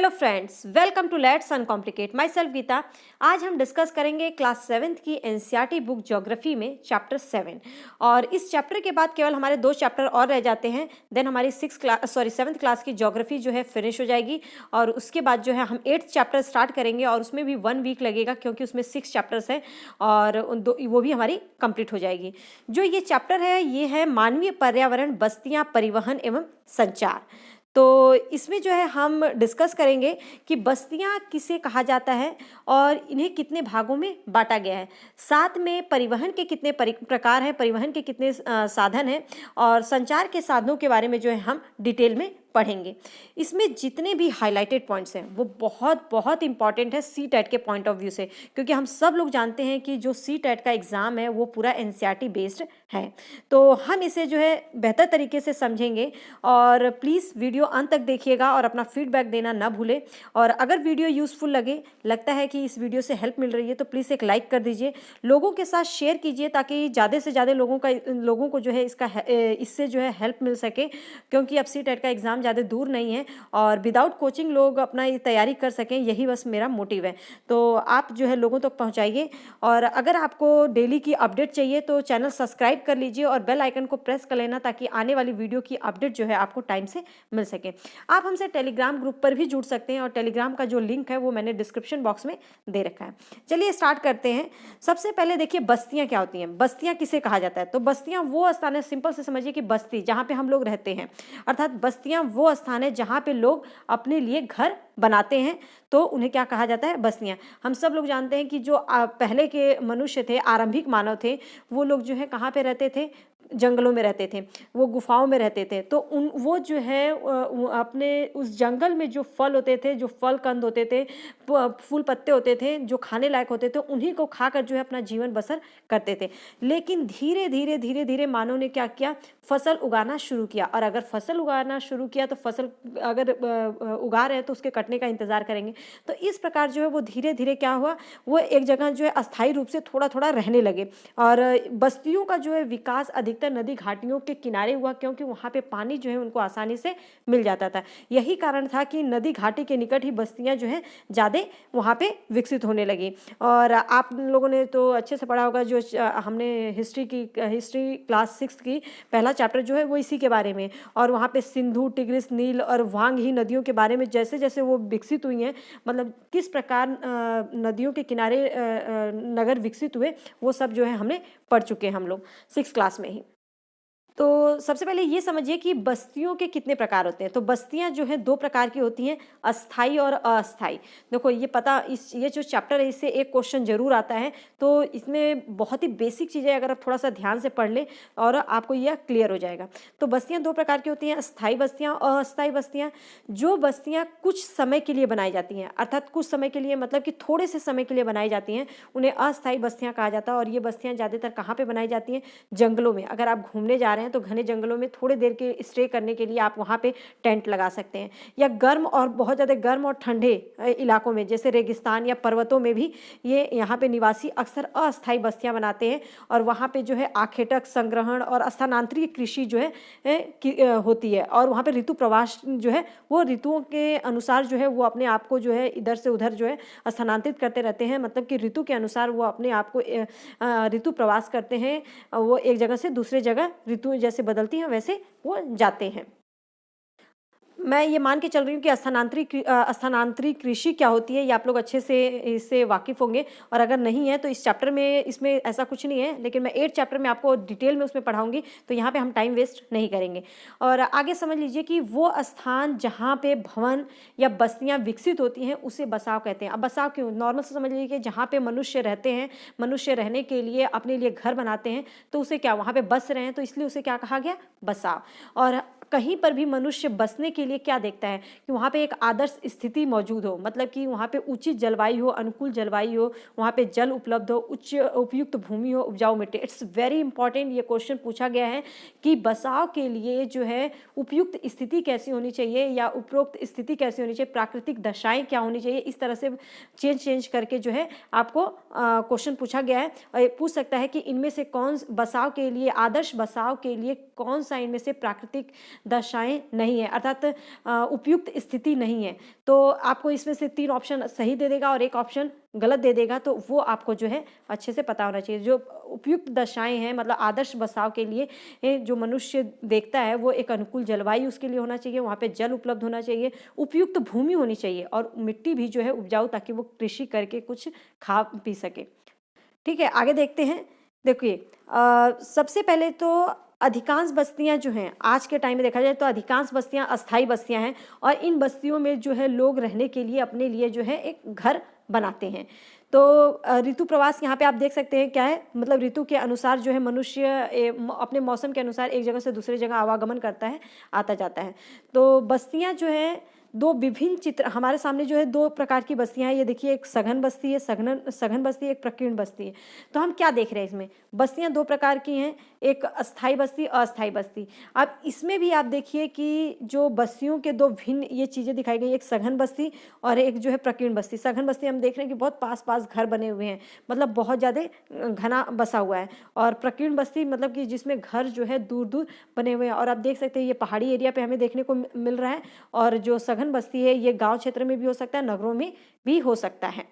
Hello friends, welcome to let's uncomplicate. Myself Geeta. आज हम discuss करेंगे क्लास 7th की एनसीईआरटी बुक ज्योग्राफी में चैप्टर 7। और इस चैप्टर के बाद केवल हमारे 2 चैप्टर और रह जाते हैं। देन हमारी 7th क्लास की ज्योग्राफी जो है फिनिश हो जाएगी। और उसके बाद जो है हम 8th चैप्टर स्टार्ट करेंगे और उसमें भी 1 वीक लगेगा क्योंकि उसमें 6 चैप्टर्स हैं और वो भी हमारी कंप्लीट हो जाएगी। जो ये चैप्टर है ये है मानवीय पर्यावरण, बस्तियाँ, परिवहन एवं संचार। तो इसमें जो है हम डिस्कस करेंगे कि बस्तियां किसे कहा जाता है और इन्हें कितने भागों में बांटा गया है। साथ में परिवहन के कितने प्रकार हैं, परिवहन के कितने साधन हैं और संचार के साधनों के बारे में जो है हम डिटेल में पढ़ेंगे। इसमें जितने भी हाईलाइटेड पॉइंट्स हैं वो बहुत बहुत इंपॉर्टेंट है सीटेट के पॉइंट ऑफ व्यू से, क्योंकि हम सब लोग जानते हैं कि जो सीटेट का एग्ज़ाम है वो पूरा एनसीईआरटी बेस्ड है। तो हम इसे जो है बेहतर तरीके से समझेंगे और प्लीज़ वीडियो अंत तक देखिएगा और अपना फीडबैक देना ना भूलें। और अगर वीडियो यूज़फुल लगता है कि इस वीडियो से हेल्प मिल रही है तो प्लीज़ एक लाइक कर दीजिए, लोगों के साथ शेयर कीजिए ताकि ज़्यादा से ज़्यादा लोगों को जो है इससे जो है हेल्प मिल सके, क्योंकि अब सीटेट का एग्ज़ाम ज़्यादा दूर नहीं है और विदाउट कोचिंग लोग अपना ये तैयारी कर सकें, यही बस मेरा मोटिव है। तो आप जो है लोगों तक पहुंचाइए। और अगर आपको डेली की अपडेट चाहिए तो चैनल सब्सक्राइब कर लीजिए और बेल आइकन को प्रेस कर लेना ताकि आने वाली वीडियो की अपडेट जो है आपको टाइम से मिल सके। आप हमसे टेलीग्राम ग्रुप पर भी जुड़ सकते हैं और टेलीग्राम का जो लिंक है वो मैंने डिस्क्रिप्शन बॉक्स में दे रखा है। चलिए स्टार्ट करते हैं। सबसे पहले देखिए बस्तियां क्या होती हैं, बस्तियां किसे कहा जाता है। तो बस्तियां वो स्थान है, सिंपल से समझिए कि बस्ती जहाँ पे हम लोग रहते हैं, अर्थात बस्तियां वो स्थान है जहाँ पे लोग अपने लिए घर बनाते हैं, तो उन्हें क्या कहा जाता है, बस्तियां। हम सब लोग जानते हैं कि जो पहले के मनुष्य थे, आरंभिक मानव थे, वो लोग जो है कहाँ पे रहते थे, जंगलों में रहते थे, वो गुफाओं में रहते थे। तो वो जो है अपने उस जंगल में जो फल होते थे, जो फल कंद होते थे, फूल पत्ते होते थे जो खाने लायक होते थे, उन्हीं को खाकर जो है अपना जीवन बसर करते थे। लेकिन धीरे धीरे मानव ने क्या किया, फसल उगाना शुरू किया। और अगर फसल उगाना शुरू किया तो फसल अगर उगा रहे हैं तो उसके कटने का इंतजार करेंगे। तो इस प्रकार जो है वो धीरे धीरे क्या हुआ, वो एक जगह जो है अस्थायी रूप से थोड़ा थोड़ा रहने लगे। और बस्तियों का जो है विकास अधिकतर नदी घाटियों के किनारे हुआ, क्योंकि वहाँ पे पानी जो है उनको आसानी से मिल जाता था। यही कारण था कि नदी घाटी के निकट ही बस्तियाँ जो है ज़्यादा वहाँ पे विकसित होने लगी। और आप लोगों ने तो अच्छे से पढ़ा होगा, जो हमने हिस्ट्री क्लास 6 की पहला चैप्टर जो है वो इसी के बारे में। और वहाँ पे सिंधु, टिग्रिस, नील और वांग ही नदियों के बारे में जैसे जैसे वो विकसित हुई हैं, मतलब किस प्रकार नदियों के किनारे नगर विकसित हुए, वो सब जो है हमने पढ़ चुके हैं हम लोग 6 क्लास में ही। तो सबसे पहले ये समझिए कि बस्तियों के कितने प्रकार होते हैं। तो बस्तियां जो हैं 2 प्रकार की होती हैं, अस्थाई और अस्थाई। देखो ये जो चैप्टर है इससे एक क्वेश्चन जरूर आता है, तो इसमें बहुत ही बेसिक चीज़ें अगर आप थोड़ा सा ध्यान से पढ़ लें और आपको यह क्लियर हो जाएगा। तो बस्तियां 2 प्रकार की होती हैं, अस्थाई बस्तियां और अस्थाई बस्तियां। जो बस्तियां कुछ समय के लिए बनाई जाती हैं, अर्थात कुछ समय के लिए मतलब कि थोड़े से समय के लिए बनाई जाती हैं, उन्हें अस्थाई बस्तियां कहा जाता है। और ये बस्तियां ज़्यादातर कहाँ पर बनाई जाती हैं, जंगलों में। अगर आप घूमने जा रहे हैं तो घने जंगलों में थोड़ी देर के स्टे करने के लिए आप वहाँ पे टेंट लगा सकते हैं। या गर्म और बहुत ज़्यादा गर्म और ठंडे इलाकों में जैसे रेगिस्तान या पर्वतों में भी ये यहाँ पे निवासी अक्सर अस्थायी बस्तियाँ बनाते हैं। और वहाँ पे जो है आखेटक, संग्रहण और स्थानांतरित कृषि जो है होती है। और वहाँ पे ऋतु प्रवास जो है वो ऋतुओं के अनुसार जो है वो अपने आप को जो है इधर से उधर जो है स्थानांतरित करते रहते हैं। मतलब कि ऋतु के अनुसार वो अपने आप को ऋतु प्रवास करते हैं। वो एक जगह से दूसरे जगह ऋतु जैसे बदलती हैं वैसे वो जाते हैं। मैं ये मान के चल रही हूँ कि स्थानांतरित कृषि क्या होती है, ये आप लोग अच्छे से इससे वाकिफ़ होंगे। और अगर नहीं है तो इस चैप्टर में इसमें ऐसा कुछ नहीं है, लेकिन मैं 8 चैप्टर में आपको डिटेल में उसमें पढ़ाऊंगी, तो यहाँ पे हम टाइम वेस्ट नहीं करेंगे। और आगे समझ लीजिए कि वो स्थान जहाँ पे भवन या बस्तियाँ विकसित होती हैं उसे बसाव कहते हैं। अब बसाव क्यों, नॉर्मल से समझ लीजिए कि जहाँ पे मनुष्य रहते हैं, मनुष्य रहने के लिए अपने लिए घर बनाते हैं, तो उसे क्या, वहाँ पे बस रहे हैं तो इसलिए उसे क्या कहा गया, बसाव। और कहीं पर भी मनुष्य बसने के लिए क्या देखता है कि वहाँ पे एक आदर्श स्थिति मौजूद हो, मतलब कि वहाँ पे उचित जलवायु हो, अनुकूल जलवायु हो, वहाँ पे जल उपलब्ध हो, उच्च उपयुक्त भूमि हो, उपजाऊ मिट्टी। इट्स वेरी इंपॉर्टेंट, ये क्वेश्चन पूछा गया है कि बसाव के लिए जो है उपयुक्त स्थिति कैसी होनी चाहिए या उपरोक्त स्थिति कैसी होनी चाहिए, प्राकृतिक दशाएं क्या होनी चाहिए। इस तरह से चेंज करके जो है आपको क्वेश्चन पूछा गया है। और पूछ सकता है कि इनमें से कौन बसाव के लिए, आदर्श बसाव के लिए कौन सा इनमें से प्राकृतिक दशाएं नहीं है, अर्थात उपयुक्त स्थिति नहीं है। तो आपको इसमें से 3 ऑप्शन सही दे देगा और 1 ऑप्शन गलत दे देगा, तो वो आपको जो है अच्छे से पता होना चाहिए। जो उपयुक्त दशाएं हैं, मतलब आदर्श बसाव के लिए जो मनुष्य देखता है, वो एक अनुकूल जलवायु उसके लिए होना चाहिए, वहाँ पे जल उपलब्ध होना चाहिए, उपयुक्त भूमि होनी चाहिए और मिट्टी भी जो है उपजाऊ, ताकि वो कृषि करके कुछ खा पी सके। ठीक है, आगे देखते हैं। देखिए, सबसे पहले तो अधिकांश बस्तियां जो हैं, आज के टाइम में देखा जाए तो अधिकांश बस्तियां अस्थाई बस्तियां हैं और इन बस्तियों में जो है लोग रहने के लिए अपने लिए जो है एक घर बनाते हैं। तो ऋतु प्रवास यहाँ पे आप देख सकते हैं क्या है, मतलब ऋतु के अनुसार जो है मनुष्य अपने मौसम के अनुसार एक जगह से दूसरी जगह आवागमन करता है, आता जाता है। तो बस्तियाँ जो हैं, दो विभिन्न चित्र हमारे सामने जो है, 2 प्रकार की बस्तियां हैं। ये देखिए, एक सघन बस्ती है, सघन बस्ती, एक प्रकीर्ण बस्ती है। तो हम क्या देख रहे हैं इसमें, बस्तियां 2 प्रकार की हैं, एक अस्थाई बस्ती, अस्थाई बस्ती। अब इसमें भी आप देखिए कि जो बस्तियों के 2 भिन्न ये चीज़ें दिखाई गई, एक सघन बस्ती और एक जो है प्रकीर्ण बस्ती। सघन बस्ती हम देख रहे हैं कि बहुत पास पास घर बने हुए हैं, मतलब बहुत ज़्यादा घना बसा हुआ है, और प्रकीर्ण बस्ती मतलब कि जिसमें घर जो है दूर दूर बने हुए हैं। और आप देख सकते हैं ये पहाड़ी एरिया पे हमें देखने को मिल रहा है, और जो सघन बस्ती है ये गांव क्षेत्र में भी हो सकता है, नगरों में भी हो सकता है।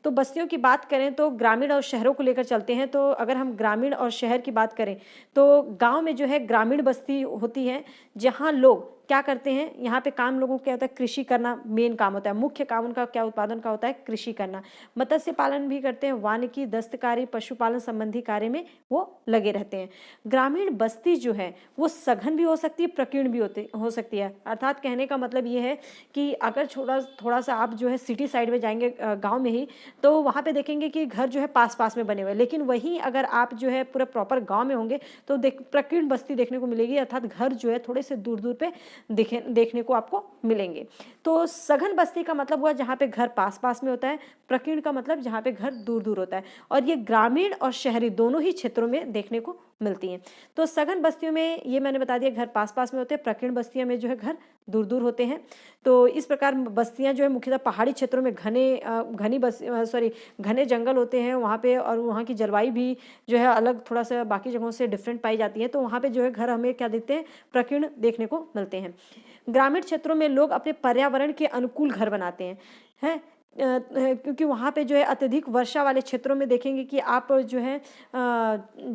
तो बस्तियों की बात करें तो ग्रामीण और शहरों को लेकर चलते हैं। तो अगर हम ग्रामीण और शहर की बात करें तो गांव में जो है ग्रामीण बस्ती होती है, जहां लोग क्या करते हैं, यहाँ पे काम लोगों को क्या होता है, कृषि करना मेन काम होता है। मुख्य काम उनका क्या उत्पादन का होता है, कृषि करना। मत्स्य पालन भी करते हैं, वानिकी, दस्तकारी, पशुपालन संबंधी कार्य में वो लगे रहते हैं। ग्रामीण बस्ती जो है वो सघन भी हो सकती है, प्रकीर्ण भी हो सकती है। अर्थात कहने का मतलब ये है कि अगर थोड़ा सा आप जो है सिटी साइड में जाएंगे, गाँव में ही, तो वहाँ पे देखेंगे कि घर जो है पास पास में बने हुए हैं। लेकिन वहीं अगर आप जो है पूरा प्रॉपर गांव में होंगे तो प्रकीर्ण बस्ती देखने को मिलेगी, अर्थात घर जो है थोड़े से दूर दूर पे देखने को आपको मिलेंगे। तो सघन बस्ती का मतलब हुआ जहाँ पे घर पास पास में होता है, प्रकीर्ण का मतलब जहाँ पे घर दूर दूर होता है, और ये ग्रामीण और शहरी दोनों ही क्षेत्रों में देखने को मिलती हैं। तो सघन बस्तियों में ये मैंने बता दिया, घर पास पास में होते हैं, प्रकीर्ण बस्तियों में जो है घर दूर दूर होते हैं। तो इस प्रकार बस्तियां जो है मुख्यतः पहाड़ी क्षेत्रों में घने जंगल होते हैं वहाँ पे, और वहाँ की जलवायु भी जो है अलग थोड़ा सा बाकी जगहों से डिफरेंट पाई जाती है। तो वहाँ पे जो है घर हमें क्या दिखते हैं, प्रकीर्ण देखने को मिलते हैं। ग्रामीण क्षेत्रों में लोग अपने पर्यावरण के अनुकूल घर बनाते हैं क्योंकि वहाँ पे जो है अत्यधिक वर्षा वाले क्षेत्रों में देखेंगे कि आप जो है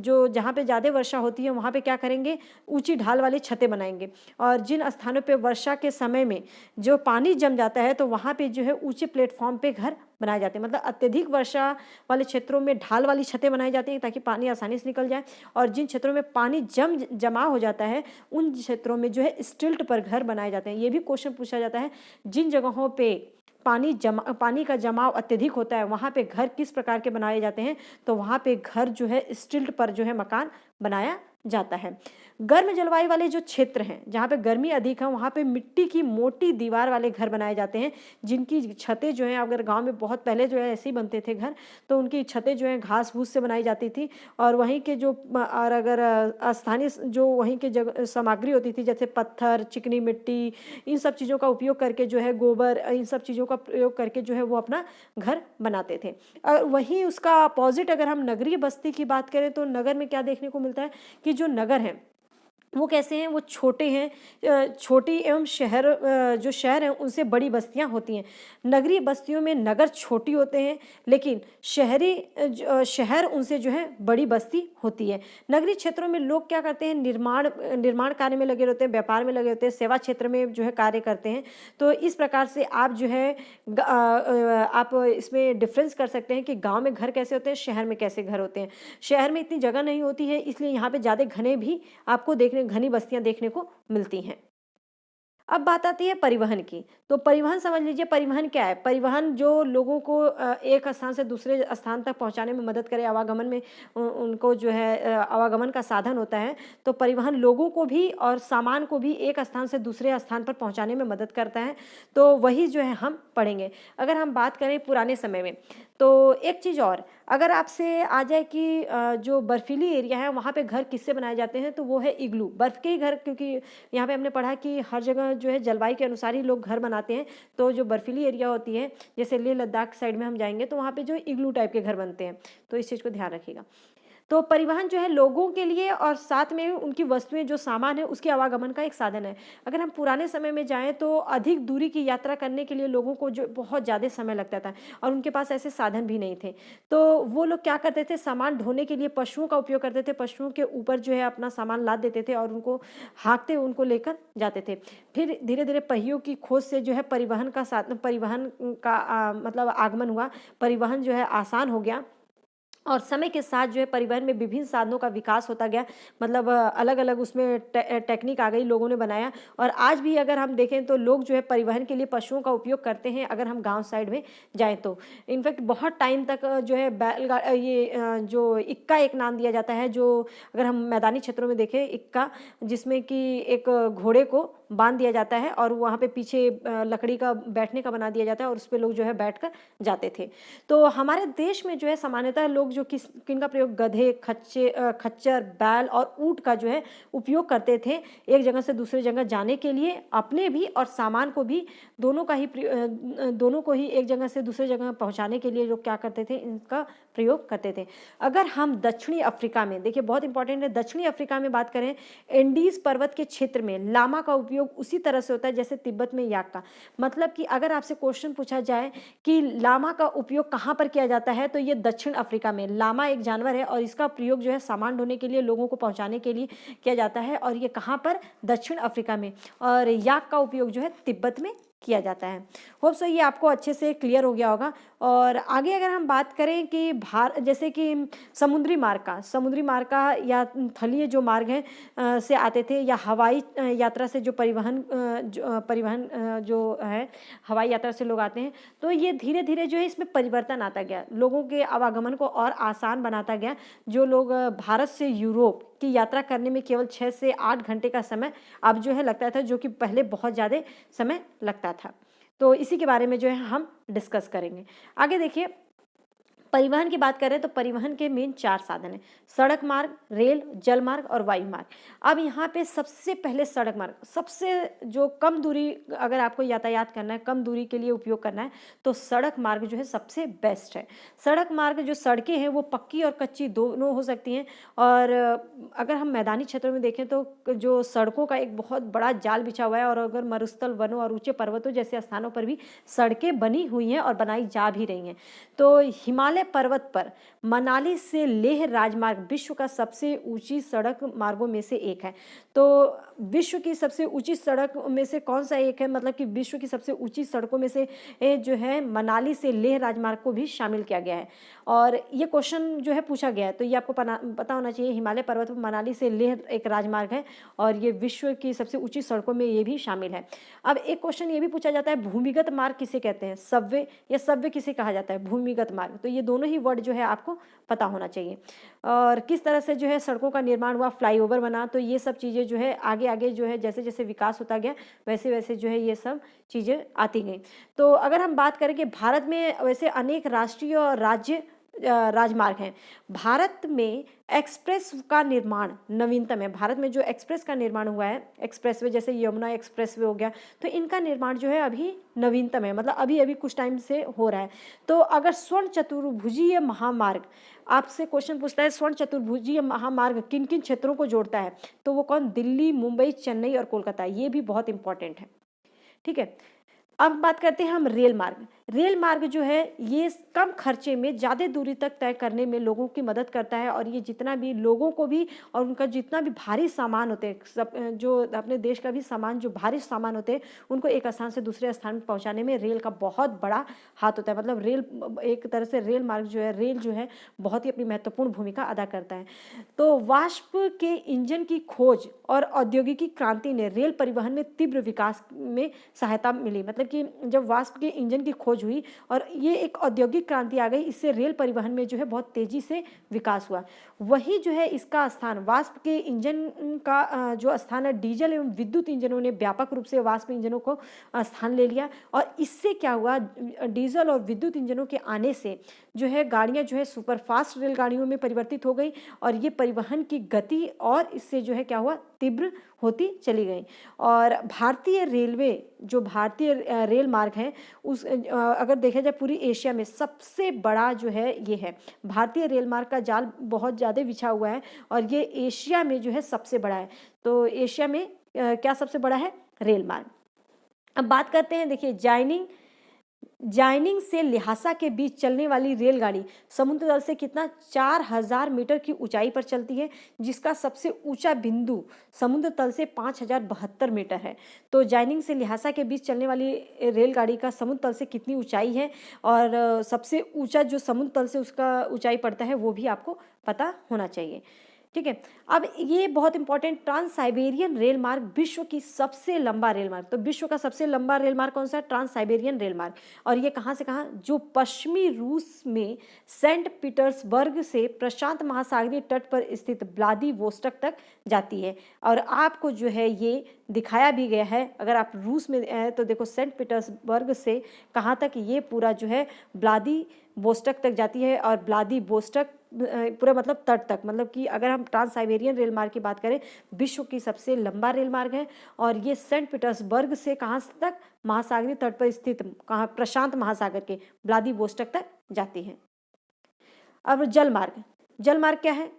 जो जहाँ पे ज़्यादा वर्षा होती है वहाँ पे क्या करेंगे, ऊंची ढाल वाली छतें बनाएंगे। और जिन स्थानों पे वर्षा के समय में जो पानी जम जाता है तो वहाँ पे जो है ऊंचे प्लेटफॉर्म पे घर बनाए जाते हैं। मतलब अत्यधिक वर्षा वाले क्षेत्रों में ढाल वाली छतें बनाई जाती हैं ताकि पानी आसानी से निकल जाए, और जिन क्षेत्रों में पानी जमा हो जाता है उन क्षेत्रों में जो है स्टिल्ट पर घर बनाए जाते हैं। ये भी क्वेश्चन पूछा जाता है, जिन जगहों पे पानी का जमाव अत्यधिक होता है वहाँ पे घर किस प्रकार के बनाए जाते हैं, तो वहाँ पे घर जो है स्टिल्ट पर जो है मकान बनाया जाता है। गर्म जलवायु वाले जो क्षेत्र हैं जहाँ पे गर्मी अधिक है वहाँ पे मिट्टी की मोटी दीवार वाले घर बनाए जाते हैं, जिनकी छतें जो हैं, अगर गांव में बहुत पहले जो है ऐसे ही बनते थे घर, तो उनकी छतें जो हैं घास फूस से बनाई जाती थी। और वहीं के जो और अगर स्थानीय जो वहीं के जगह सामग्री होती थी, जैसे पत्थर, चिकनी मिट्टी, इन सब चीज़ों का उपयोग करके जो है गोबर, इन सब चीज़ों का प्रयोग करके जो है वो अपना घर बनाते थे। और वहीं उसका अपोजिट अगर हम नगरीय बस्ती की बात करें तो नगर में क्या देखने को मिलता है कि जो नगर हैं वो कैसे हैं, वो छोटे हैं, छोटी एवं जो शहर हैं उनसे बड़ी बस्तियां होती हैं। नगरीय बस्तियों में नगर छोटी होते हैं, लेकिन शहर उनसे जो है बड़ी बस्ती होती है। नगरीय क्षेत्रों में लोग क्या करते हैं, निर्माण कार्य में लगे रहते हैं, व्यापार में लगे होते हैं, सेवा क्षेत्र में जो है कार्य करते हैं। तो इस प्रकार से आप जो है आप इसमें डिफरेंस कर सकते हैं कि गाँव में घर कैसे होते हैं, शहर में कैसे घर होते हैं। शहर में इतनी जगह नहीं होती है, इसलिए यहाँ पे ज़्यादा घने भी आपको घनी बस्तियां देखने को मिलती हैं। अब बात आती है परिवहन की। तो परिवहन समझ लीजिए, परिवहन क्या है, परिवहन जो लोगों को एक स्थान से दूसरे स्थान तक पहुंचाने में मदद करे, आवागमन में उनको जो है आवागमन का साधन होता है। तो परिवहन लोगों को भी और सामान को भी एक स्थान से दूसरे स्थान पर पहुंचाने में मदद करता है। तो वही जो है हम पढ़ेंगे। अगर हम बात करें पुराने समय में, तो एक चीज़ और अगर आपसे आ जाए कि जो बर्फीली एरिया है वहाँ पे घर किससे बनाए जाते हैं, तो वो है इग्लू, बर्फ़ के ही घर। क्योंकि यहाँ पे हमने पढ़ा कि हर जगह जो है जलवायु के अनुसार ही लोग घर बनाते हैं। तो जो बर्फीली एरिया होती है, जैसे लेह लद्दाख साइड में हम जाएंगे तो वहाँ पे जो इग्लू टाइप के घर बनते हैं। तो इस चीज़ को ध्यान रखिएगा। तो परिवहन जो है लोगों के लिए और साथ में उनकी वस्तुएं जो सामान है उसके आवागमन का एक साधन है। अगर हम पुराने समय में जाएं तो अधिक दूरी की यात्रा करने के लिए लोगों को जो बहुत ज़्यादा समय लगता था और उनके पास ऐसे साधन भी नहीं थे। तो वो लोग क्या करते थे, सामान ढोने के लिए पशुओं का उपयोग करते थे, पशुओं के ऊपर जो है अपना सामान लाद देते थे और उनको हाँकते उनको लेकर जाते थे। फिर धीरे धीरे पहियों की खोज से जो है परिवहन का मतलब आगमन हुआ, परिवहन जो है आसान हो गया और समय के साथ जो है परिवहन में विभिन्न साधनों का विकास होता गया। मतलब अलग अलग उसमें टेक्निक आ गई, लोगों ने बनाया। और आज भी अगर हम देखें तो लोग जो है परिवहन के लिए पशुओं का उपयोग करते हैं अगर हम गांव साइड में जाएं तो। इनफैक्ट बहुत टाइम तक जो है जो इक्का एक नाम दिया जाता है, जो अगर हम मैदानी क्षेत्रों में देखें इक्का, जिसमें कि एक घोड़े को बांध दिया जाता है और वहाँ पे पीछे लकड़ी का बैठने का बना दिया जाता है और उस पर लोग जो है बैठ कर जाते थे। तो हमारे देश में जो है सामान्यतः लोग जो किनका प्रयोग गधे, खच्चर, बैल और ऊंट का जो है उपयोग करते थे एक जगह से दूसरे जगह जाने के लिए, अपने भी और सामान को भी, दोनों को ही एक जगह से दूसरे जगह पहुंचाने के लिए लोग क्या करते थे, इनका प्रयोग करते थे। अगर हम दक्षिणी अफ्रीका में देखिए, बहुत इंपॉर्टेंट है, दक्षिणी अफ्रीका में बात करें, एंडीज पर्वत के क्षेत्र में लामा का उपयोग उसी तरह से होता है जैसे तिब्बत में याक का। मतलब कि अगर आपसे क्वेश्चन पूछा जाए कि लामा का उपयोग कहाँ पर किया जाता है, तो ये दक्षिण अफ्रीका में। लामा एक जानवर है और इसका प्रयोग जो है सामान ढोने के लिए, लोगों को पहुंचाने के लिए किया जाता है और ये कहाँ पर, दक्षिण अफ्रीका में। और याक का उपयोग जो है तिब्बत में किया जाता है। होप सो ये आपको अच्छे से क्लियर हो गया होगा। और आगे अगर हम बात करें कि जैसे कि समुद्री मार्ग का या थलीय जो मार्ग है से आते थे, या हवाई यात्रा से जो परिवहन जो है हवाई यात्रा से लोग आते हैं, तो ये धीरे धीरे जो है इसमें परिवर्तन आता गया, लोगों के आवागमन को और आसान बनाता गया। जो लोग भारत से यूरोप की यात्रा करने में केवल 6 से 8 घंटे का समय अब जो है लगता था, जो कि पहले बहुत ज़्यादा समय लगता था। तो इसी के बारे में जो है हम डिस्कस करेंगे। आगे देखिए, परिवहन की बात करें तो परिवहन के मेन 4 साधन हैं: सड़क मार्ग, रेल, जल मार्ग और वायु मार्ग। अब यहाँ पे सबसे पहले सड़क मार्ग, सबसे जो कम दूरी, अगर आपको यातायात करना है, कम दूरी के लिए उपयोग करना है, तो सड़क मार्ग जो है सबसे बेस्ट है। सड़क मार्ग जो सड़कें हैं वो पक्की और कच्ची दोनों हो सकती हैं। और अगर हम मैदानी क्षेत्रों में देखें तो जो सड़कों का एक बहुत बड़ा जाल बिछा हुआ है, और अगर मरुस्थल, वनों और ऊंचे पर्वतों जैसे स्थानों पर भी सड़कें बनी हुई हैं और बनाई जा भी रही हैं। तो हिमालय पर्वत पर मनाली से लेह राजमार्ग विश्व का सबसे ऊंची सड़क मार्गों में से एक है। तो विश्व की सबसे ऊंची सड़क में से कौन सा एक है, मतलब कि विश्व की सबसे ऊंची सड़कों में से जो है मनाली से लेह राजमार्ग को भी शामिल किया गया है। और ये क्वेश्चन जो है पूछा गया है, तो ये आपको पता होना चाहिए। हिमालय पर्वत पर मनाली से लेह एक राजमार्ग है और ये विश्व की सबसे ऊंची सड़कों में ये भी शामिल है। अब एक क्वेश्चन ये भी पूछा जाता है, भूमिगत मार्ग किसे कहते हैं, सबवे या सबवे किसे कहा जाता है, भूमिगत मार्ग। तो ये दोनों ही वर्ड जो है आपको पता होना चाहिए। और किस तरह से जो है सड़कों का निर्माण हुआ, फ्लाईओवर बना, तो ये सब चीज़ें जो है आगे आगे जो है जैसे जैसे विकास होता गया वैसे वैसे जो है ये सब चीज़ें आती गई। तो अगर हम बात करें कि भारत में वैसे अनेक राष्ट्रीय और राज्य राजमार्ग हैं। भारत में एक्सप्रेस का निर्माण नवीनतम है। भारत में जो एक्सप्रेस का निर्माण हुआ है, एक्सप्रेसवे जैसे यमुना एक्सप्रेसवे हो गया, तो इनका निर्माण जो है अभी नवीनतम है, मतलब अभी अभी कुछ टाइम से हो रहा है। तो अगर स्वर्ण चतुर्भुजीय महामार्ग, आपसे क्वेश्चन पूछता है स्वर्ण चतुर्भुजीय महामार्ग किन किन क्षेत्रों को जोड़ता है, तो वो कौन, दिल्ली, मुंबई, चेन्नई और कोलकाता। ये भी बहुत इंपॉर्टेंट है, ठीक है। अब बात करते हैं हम रेल मार्ग। रेल मार्ग जो है ये कम खर्चे में ज़्यादा दूरी तक तय करने में लोगों की मदद करता है। और ये जितना भी लोगों को भी और उनका जितना भी भारी सामान होते हैं, सब जो अपने देश का भी सामान, जो भारी सामान होते हैं, उनको एक स्थान से दूसरे स्थान में पहुंचाने में रेल का बहुत बड़ा हाथ होता है। मतलब रेल एक तरह से रेल मार्ग जो है, रेल जो है बहुत ही अपनी महत्वपूर्ण भूमिका अदा करता है। तो वाष्प के इंजन की खोज और औद्योगिकी क्रांति ने रेल परिवहन में तीव्र विकास में सहायता मिली। मतलब कि जब वाष्प के इंजन की खोज हुई और ये एक औद्योगिक क्रांति आ गई, इससे रेल परिवहन में जो है बहुत तेजी से विकास हुआ। वही जो है इसका स्थान, वाष्प के इंजन का जो स्थान है, डीजल एवं विद्युत इंजनों ने व्यापक रूप से वाष्प इंजनों को स्थान ले लिया। और इससे क्या हुआ, डीजल और विद्युत इंजनों के आने से जो है गाड़ियां जो है सुपरफास्ट रेलगाड़ियों में परिवर्तित हो गई और ये परिवहन की गति और इससे जो है क्या हुआ, तीव्र होती चली गई। और भारतीय रेलवे जो भारतीय रेल मार्ग है उस अगर देखा जाए पूरी एशिया में सबसे बड़ा जो है ये है, भारतीय रेल मार्ग का जाल बहुत ज़्यादा बिछा हुआ है और ये एशिया में जो है सबसे बड़ा है। तो एशिया में क्या सबसे बड़ा है? रेल मार्ग। अब बात करते हैं, देखिए जाइनिंग से ल्हासा के बीच चलने वाली रेलगाड़ी समुद्र तल से कितना 4000 मीटर की ऊंचाई पर चलती है, जिसका सबसे ऊंचा बिंदु समुद्र तल से 5072 मीटर है। तो जाइनिंग से ल्हासा के बीच चलने वाली रेलगाड़ी का समुद्र तल से कितनी ऊंचाई है और सबसे ऊंचा जो समुद्र तल से उसका ऊंचाई पड़ता है वो भी आपको पता होना चाहिए। ठीक है, अब ये बहुत इंपॉर्टेंट, ट्रांस साइबेरियन रेल मार्ग विश्व की सबसे लंबा रेल मार्ग। तो विश्व का सबसे लंबा रेल मार्ग कौन सा है? ट्रांस साइबेरियन रेल मार्ग। और ये कहाँ से कहाँ? जो पश्चिमी रूस में सेंट पीटर्सबर्ग से प्रशांत महासागरीय तट पर स्थित व्लादिवोस्टक तक जाती है। और आपको जो है ये दिखाया भी गया है, अगर आप रूस में हैं तो देखो सेंट पीटर्सबर्ग से कहाँ तक ये पूरा जो है व्लादिवोस्टक तक जाती है। और व्लादिवोस्टक पूरा मतलब तट तक, मतलब कि अगर हम ट्रांस साइबेरियन रेल मार्ग की बात करें, विश्व की सबसे लंबा रेल मार्ग है। और ये सेंट पीटर्सबर्ग से कहाँ तक? महासागरीय तट पर स्थित कहाँ? प्रशांत महासागर के व्लादिवोस्टक तक जाती है। अब जल मार्ग क्या है?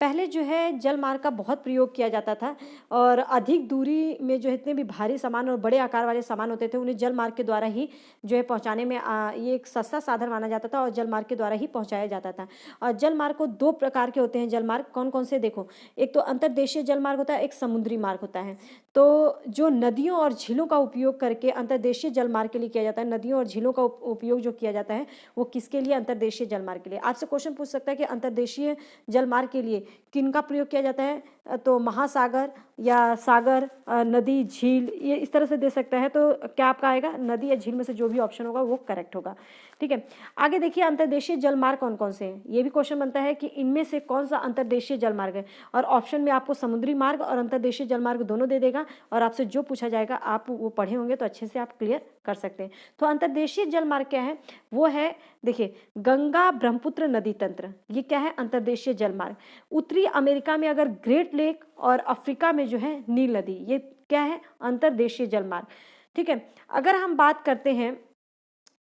पहले जो है जल मार्ग का बहुत प्रयोग किया जाता था और अधिक दूरी में जो इतने भी भारी सामान और बड़े आकार वाले सामान होते थे उन्हें जल मार्ग के द्वारा ही जो है पहुंचाने में ये एक सस्ता साधन माना जाता था और जल मार्ग के द्वारा ही पहुंचाया जाता था। और जल मार्ग को दो प्रकार के होते हैं जल मार्ग, कौन कौन से? देखो, एक तो अंतर्देशीय जल मार्ग होता है, एक समुद्री मार्ग होता है। तो जो नदियों और झीलों का उपयोग करके अंतर्देशीय जल मार्ग के लिए किया जाता है, नदियों और झीलों का उपयोग जो किया जाता है वो किसके लिए? अंतर्देशीय जल मार्ग के लिए। आपसे क्वेश्चन पूछ सकता है कि अंतर्देशीय जल मार्ग के लिए किनका प्रयोग किया जाता है? तो महासागर या सागर, नदी, झील, ये इस तरह से दे सकता है। तो क्या आपका आएगा? नदी या झील में से जो भी ऑप्शन होगा वो करेक्ट होगा। ठीक है, आगे देखिए अंतर्देशीय जल मार्ग कौन कौन से हैं। ये भी क्वेश्चन बनता है कि इनमें से कौन सा अंतर्देशीय जल मार्ग है, और ऑप्शन में आपको समुद्री मार्ग और अंतर्देशीय जल मार्ग दोनों दे देगा। और आपसे जो पूछा जाएगा आप वो पढ़े होंगे तो अच्छे से आप क्लियर कर सकते हैं। तो अंतर्देशीय जल मार्ग क्या है? वो है, देखिए, गंगा ब्रह्मपुत्र नदी तंत्र, ये क्या है? अंतर्देशीय जल मार्ग। उत्तरी अमेरिका में अगर ग्रेट लेक और अफ्रीका में जो है नील नदी, ये क्या है? अंतर्देशीय जल मार्ग। ठीक है, अगर हम बात करते हैं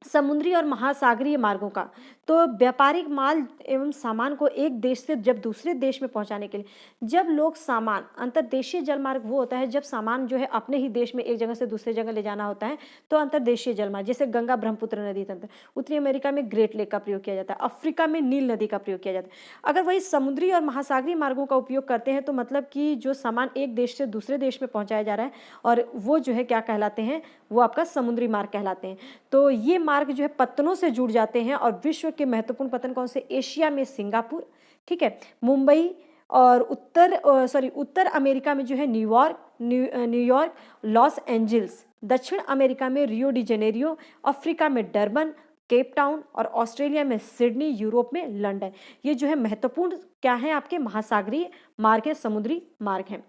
समुद्री और महासागरीय मार्गों का, तो व्यापारिक माल एवं सामान को एक देश से जब दूसरे देश में पहुंचाने के लिए, जब लोग सामान, अंतर्देशीय जल मार्ग वो होता है जब सामान जो है अपने ही देश में एक जगह से दूसरे जगह ले जाना होता है, तो अंतर्देशीय जल मार्ग, जैसे गंगा ब्रह्मपुत्र नदी तंत्र। उत्तरी अमेरिका में ग्रेट लेक का प्रयोग किया जाता है, अफ्रीका में नील नदी का प्रयोग किया जाता है। अगर वही समुद्री और महासागरीय मार्गों का उपयोग करते हैं तो मतलब कि जो सामान एक देश से दूसरे देश में पहुंचाया जा रहा है, और वो जो है क्या कहलाते हैं? वो आपका समुद्री मार्ग कहलाते हैं। तो ये मार्ग जो है पत्तनों से जुड़ जाते हैं। और विश्व के महत्वपूर्ण पत्तन कौन से? एशिया में सिंगापुर, ठीक है, मुंबई, और उत्तर अमेरिका में जो है न्यूयॉर्क, लॉस एंजल्स, दक्षिण अमेरिका में रियो डी जेनेरियो, अफ्रीका में डरबन, केप टाउन, और ऑस्ट्रेलिया में सिडनी, यूरोप में लंदन। ये जो है महत्वपूर्ण क्या है? आपके महासागरीय मार्ग है, समुद्री मार्ग है।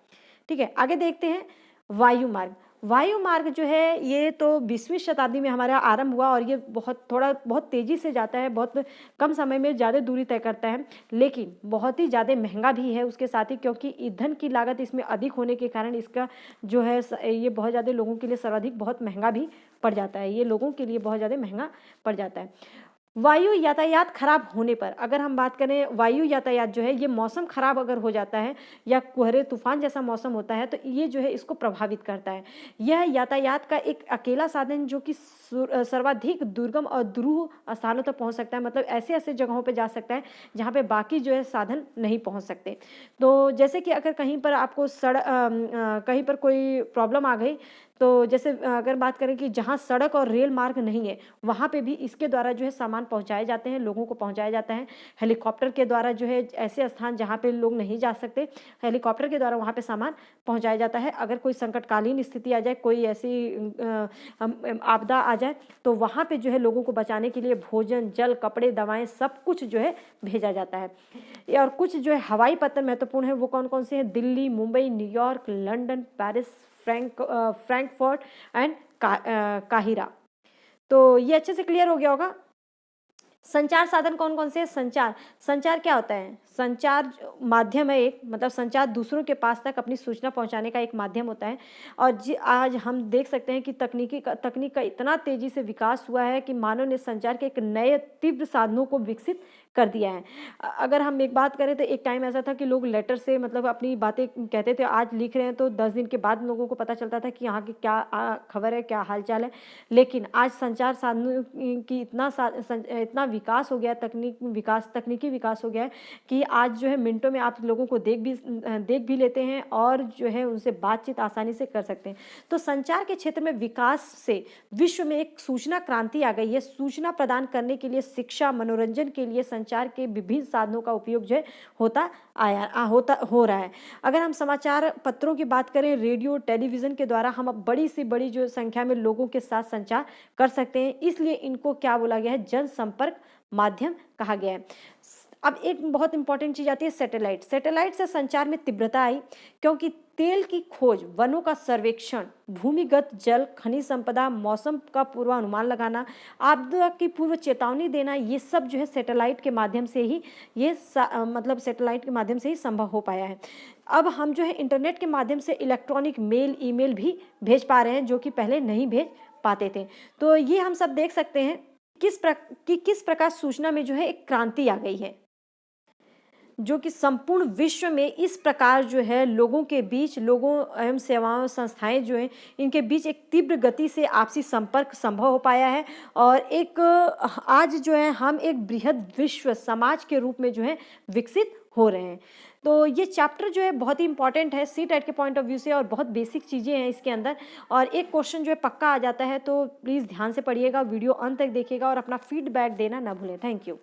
ठीक है, आगे देखते हैं वायु मार्ग। वायु मार्ग जो है ये तो 20वीं शताब्दी में हमारा आरंभ हुआ और ये बहुत तेज़ी से जाता है, बहुत कम समय में ज़्यादा दूरी तय करता है, लेकिन बहुत ही ज़्यादा महंगा भी है उसके साथ ही, क्योंकि ईंधन की लागत इसमें अधिक होने के कारण इसका जो है ये बहुत ज़्यादा लोगों के लिए सर्वाधिक बहुत महंगा भी पड़ जाता है, ये लोगों के लिए बहुत ज़्यादा महंगा पड़ जाता है। वायु यातायात खराब होने पर, अगर हम बात करें वायु यातायात जो है ये मौसम खराब अगर हो जाता है या कोहरे तूफान जैसा मौसम होता है तो ये जो है इसको प्रभावित करता है। यह यातायात का एक अकेला साधन जो कि सर्वाधिक दुर्गम और दुरूह स्थानों तक पहुंच सकता है, मतलब ऐसे ऐसे जगहों पे जा सकता है जहाँ पे बाकी जो है साधन नहीं पहुंच सकते। तो जैसे कि अगर कहीं पर आपको कहीं पर कोई प्रॉब्लम आ गई, तो जैसे अगर बात करें कि जहाँ सड़क और रेल मार्ग नहीं है वहाँ पे भी इसके द्वारा जो है सामान पहुँचाए जाते हैं, लोगों को पहुँचाया जाता है। हेलीकॉप्टर के द्वारा जो है ऐसे स्थान जहाँ पे लोग नहीं जा सकते, हेलीकॉप्टर के द्वारा वहाँ पे सामान पहुँचाया जाता है। अगर कोई संकटकालीन स्थिति आ जाए, कोई ऐसी आपदा आ जाए, तो वहाँ पे जो है लोगों को बचाने के लिए भोजन, जल, कपड़े, दवाएँ सब कुछ जो है भेजा जाता है। और कुछ जो है हवाई पत्तन महत्वपूर्ण है, वो कौन कौन से हैं? Delhi, Mumbai, New York, London, Paris, Frankfurt and Cairo. तो ये अच्छे से क्लियर हो गया होगा। संचार साधन कौन कौन से हैं? संचार क्या होता है? संचार माध्यम है एक, मतलब संचार दूसरों के पास तक अपनी सूचना पहुंचाने का एक माध्यम होता है। और आज हम देख सकते हैं कि तकनीक का इतना तेजी से विकास हुआ है कि मानव ने संचार के एक नए तीव्र साधनों को विकसित कर दिया है। अगर हम एक बात करें तो एक टाइम ऐसा था कि लोग लेटर से मतलब अपनी बातें कहते थे, आज लिख रहे हैं तो 10 दिन के बाद लोगों को पता चलता था कि यहाँ की क्या खबर है, क्या हालचाल है। लेकिन आज संचार साधनों की इतना विकास हो गया, तकनीकी विकास हो गया है कि आज जो है मिनटों में आप लोगों को देख भी लेते हैं और जो है उनसे बातचीत आसानी से कर सकते हैं। तो संचार के क्षेत्र में विकास से विश्व में एक सूचना क्रांति आ गई है। सूचना प्रदान करने के लिए, शिक्षा, मनोरंजन के लिए संचार के विभिन्न साधनों का उपयोग जो है हो रहा है। अगर हम समाचार पत्रों की बात करें, रेडियो, टेलीविज़न के द्वारा हम अब बड़ी से बड़ी जो संख्या में लोगों के साथ संचार कर सकते हैं। इसलिए इनको क्या बोला गया है? जनसंपर्क माध्यम कहा गया है। अब एक बहुत इंपॉर्टेंट चीज़ आती है सैटेलाइट। सैटेलाइट से संचार में तीव्रता आई क्योंकि तेल की खोज, वनों का सर्वेक्षण, भूमिगत जल, खनिज संपदा, मौसम का पूर्वानुमान लगाना, आपदा की पूर्व चेतावनी देना, ये सब जो है सैटेलाइट के माध्यम से ही मतलब सैटेलाइट के माध्यम से ही संभव हो पाया है। अब हम जो है इंटरनेट के माध्यम से इलेक्ट्रॉनिक मेल, ईमेल भी भेज पा रहे हैं, जो कि पहले नहीं भेज पाते थे। तो ये हम सब देख सकते हैं किस प्रकार सूचना में जो है एक क्रांति आ गई है, जो कि संपूर्ण विश्व में इस प्रकार जो है लोगों के बीच, लोगों एवं सेवाओं संस्थाएं जो हैं इनके बीच एक तीव्र गति से आपसी संपर्क संभव हो पाया है। और एक आज जो है हम एक बृहद विश्व समाज के रूप में जो है विकसित हो रहे हैं। तो ये चैप्टर जो है बहुत ही इंपॉर्टेंट है सीटेट के पॉइंट ऑफ व्यू से, और बहुत बेसिक चीज़ें हैं इसके अंदर। और एक क्वेश्चन जो है पक्का आ जाता है, तो प्लीज़ ध्यान से पढ़िएगा, वीडियो अंत तक देखिएगा और अपना फीडबैक देना ना भूलें। Thank you.